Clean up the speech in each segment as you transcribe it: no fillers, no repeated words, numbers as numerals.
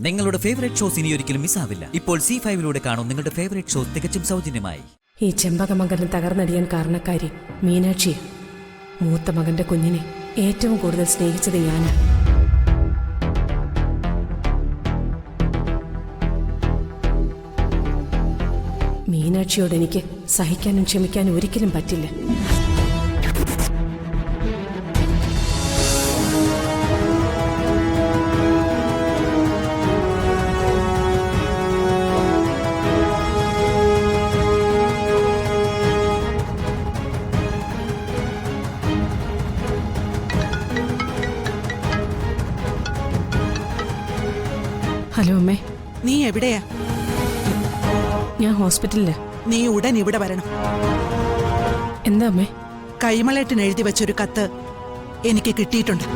നിങ്ങളുടെ favourite shows ഇനി ഒരിക്കലും മിസ്സാവില്ല. ഇപ്പോൾ C5 കാണും നിങ്ങളുടെ ഫേവറേറ്റ് ഷോസ് തികച്ചും സൗജന്യമായി. ഈ ചെമ്പകമംഗലം തകർന്നടിയാൻ കാരണക്കാരി മീനാക്ഷി. മൂത്ത മകന്റെ കുഞ്ഞിനെ ഏറ്റവും കൂടുതൽ സ്നേഹിച്ചത് ഞാനാ. മീനാക്ഷിയോട് എനിക്ക് സഹിക്കാനും ക്ഷമിക്കാനും ഒരിക്കലും പറ്റില്ല. ഹലോ അമ്മേ. നീ എവിടെയാ? ഞാൻ ഹോസ്പിറ്റലില്. നീ ഉടൻ ഇവിടെ വരണം. എന്താ അമ്മേ? കൈമളേട്ടൻ എഴുതി വെച്ചൊരു കത്ത് എനിക്ക് കിട്ടിയിട്ടുണ്ട്.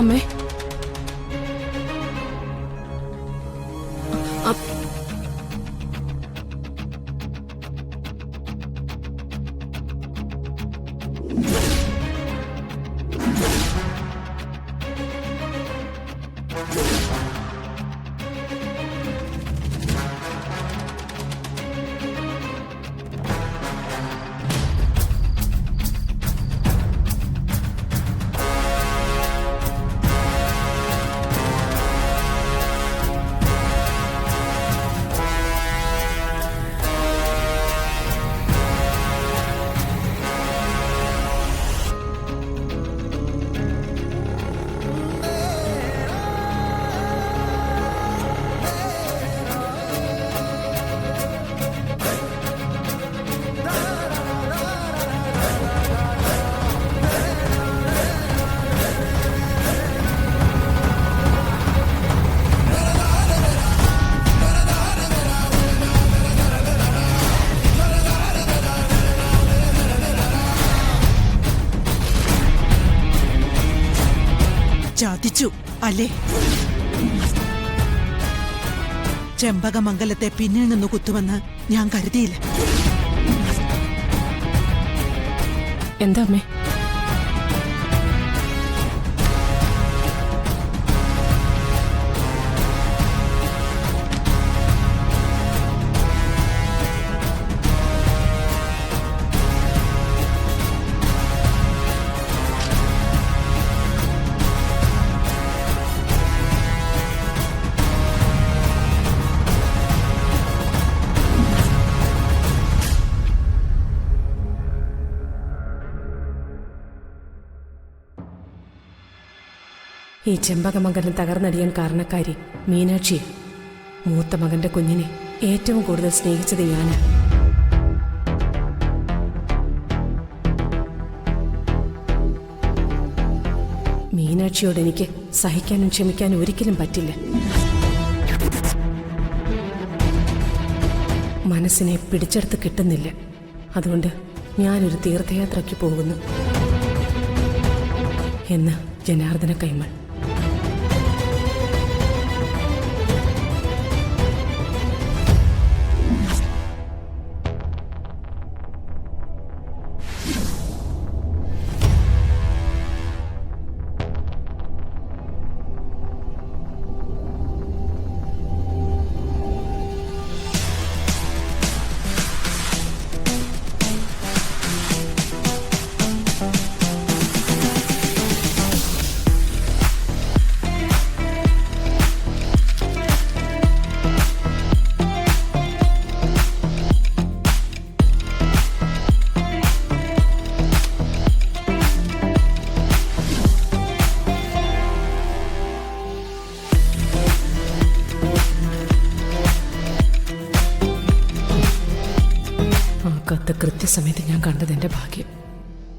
അമ്മേ, ചതിച്ചു അല്ലേ? ചെമ്പകമംഗലത്തെ പിന്നിൽ നിന്ന് കുത്തുവെന്ന് ഞാൻ കരുതിയില്ല. എന്താ അമ്മേ? ഈ ചെമ്പകമംഗലം തകർന്നടിയാൻ കാരണക്കാരി മീനാക്ഷി. മൂത്ത മകന്റെ കുഞ്ഞിനെ ഏറ്റവും കൂടുതൽ സ്നേഹിച്ചത് ഞാനാ. മീനാക്ഷിയോട് എനിക്ക് സഹിക്കാനും ക്ഷമിക്കാനും ഒരിക്കലും പറ്റില്ല. മനസ്സിനെ പിടിച്ചെടുത്ത് കിട്ടുന്നില്ല. അതുകൊണ്ട് ഞാനൊരു തീർത്ഥയാത്രയ്ക്ക് പോകുന്നു എന്ന് ജനാർദ്ദന കൈമൾ. കത്ത് കൃത്യസമയത്ത് ഞാൻ കണ്ടത് എൻ്റെ ഭാഗ്യം.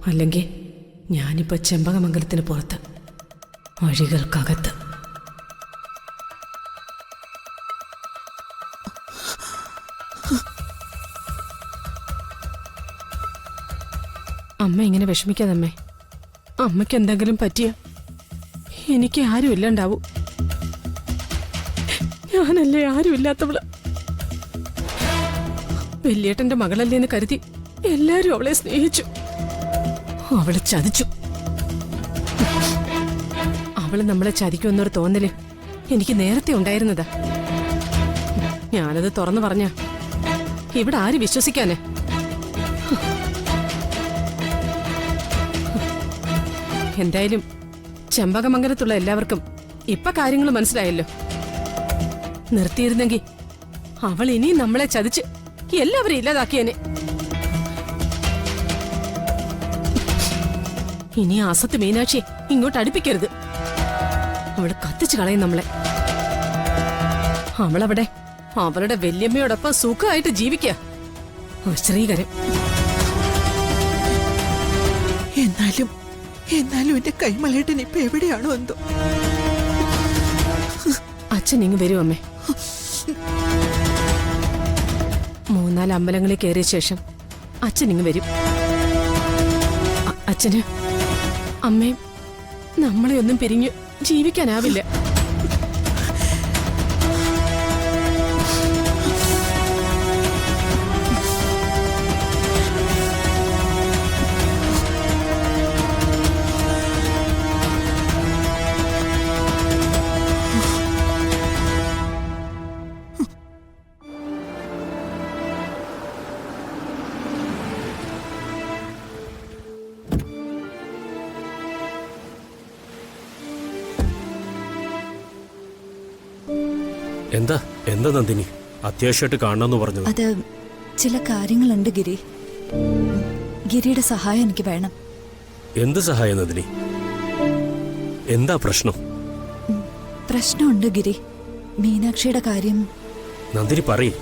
അല്ലെങ്കിൽ ഞാനിപ്പോൾ ചെമ്പകമംഗലത്തിന് പുറത്ത്, വഴികൾക്കകത്ത്. അമ്മ ഇങ്ങനെ വിഷമിക്കാതമ്മേ. അമ്മയ്ക്ക് എന്തെങ്കിലും പറ്റിയ എനിക്ക് ആരും ഇല്ലണ്ടാവൂ. ഞാനല്ലേ ആരും ഇല്ലാത്തവള്. വലിയേട്ടന്റെ മകളല്ലേന്ന് കരുതി എല്ലാരും അവളെ സ്നേഹിച്ചു. അവളെ ചതിച്ചു. അവള് നമ്മളെ ചതിക്കുമെന്നൊരു തോന്നല് എനിക്ക് നേരത്തെ ഉണ്ടായിരുന്നതാ. ഞാനത് തുറന്നു പറഞ്ഞ ഇവിടെ ആര് വിശ്വസിക്കാന്? എന്തായാലും ചെമ്പകമംഗലത്തുള്ള എല്ലാവർക്കും ഇപ്പൊ കാര്യങ്ങൾ മനസ്സിലായല്ലോ. നിർത്തിയിരുന്നെങ്കിൽ അവൾ ഇനിയും നമ്മളെ ചതിച്ച് എല്ലാവരും ഇല്ലാതാക്കിയേനെ. ഇനി അസത്ത് മീനാക്ഷിയെ ഇങ്ങോട്ട് അടുപ്പിക്കരുത്. അവള് കത്തിച്ചു കളയും നമ്മളെ. അവളവിടെ അവളുടെ വല്യമ്മയോടൊപ്പം സുഖമായിട്ട് ജീവിക്കുക. ശ്രീകരം. എന്നാലും എന്റെ കൈമളേട്ടൻ ഇപ്പൊ എവിടെയാണോ എന്തോ. അച്ഛൻ ഇങ്ങ് വരൂ അമ്മേ. 3-4 അമ്പലങ്ങളിൽ കയറിയ ശേഷം അച്ഛൻ ഇങ്ങ് വരും. അച്ഛന് അമ്മയും നമ്മളെ ഒന്നും പിരിഞ്ഞ് ജീവിക്കാനാവില്ല. എന്താ നന്ദിനി, അത്യാവശ്യമായിട്ട് കാണണമെന്ന് പറഞ്ഞു? അത് ചില കാര്യങ്ങളുണ്ട് ഗിരി. ഗിരിയുടെ സഹായം എനിക്ക് വേണം. എന്ത് സഹായം നന്ദിനി? എന്താ പ്രശ്നം? പ്രശ്നമുണ്ട് ഗിരി. മീനാക്ഷിയുടെ കാര്യം. നന്ദിനി പറയ്.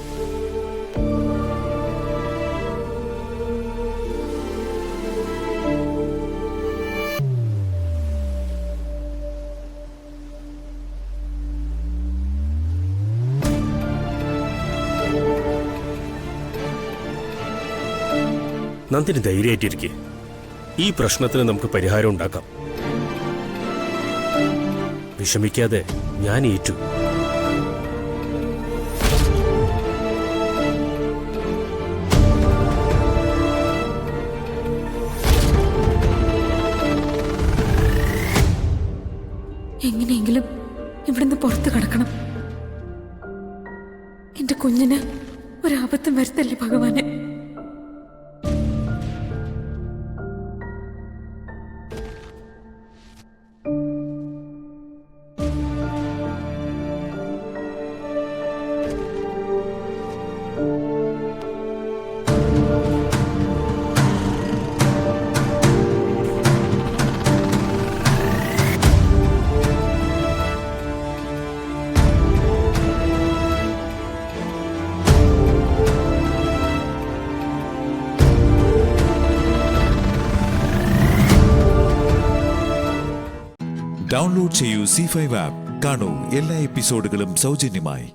നന്ദിനി ധൈര്യമായിട്ടിരിക്കെ. ഈ പ്രശ്നത്തിന് നമുക്ക് പരിഹാരം ഉണ്ടാക്കാം. വിഷമിക്കാതെ, ഞാൻ ഏറ്റു. എങ്ങനെയെങ്കിലും ഇവിടുന്ന് പുറത്തു കടക്കണം. എന്റെ കുഞ്ഞിന് ഒരാപത്തും വരുത്തല്ലേ ഭഗവാനെ. ഡൗൺലോഡ് ചെയ്യൂ C5 ആപ്പ്. കാണൂ എല്ലാ എപ്പിസോഡുകളും സൗജന്യമായി.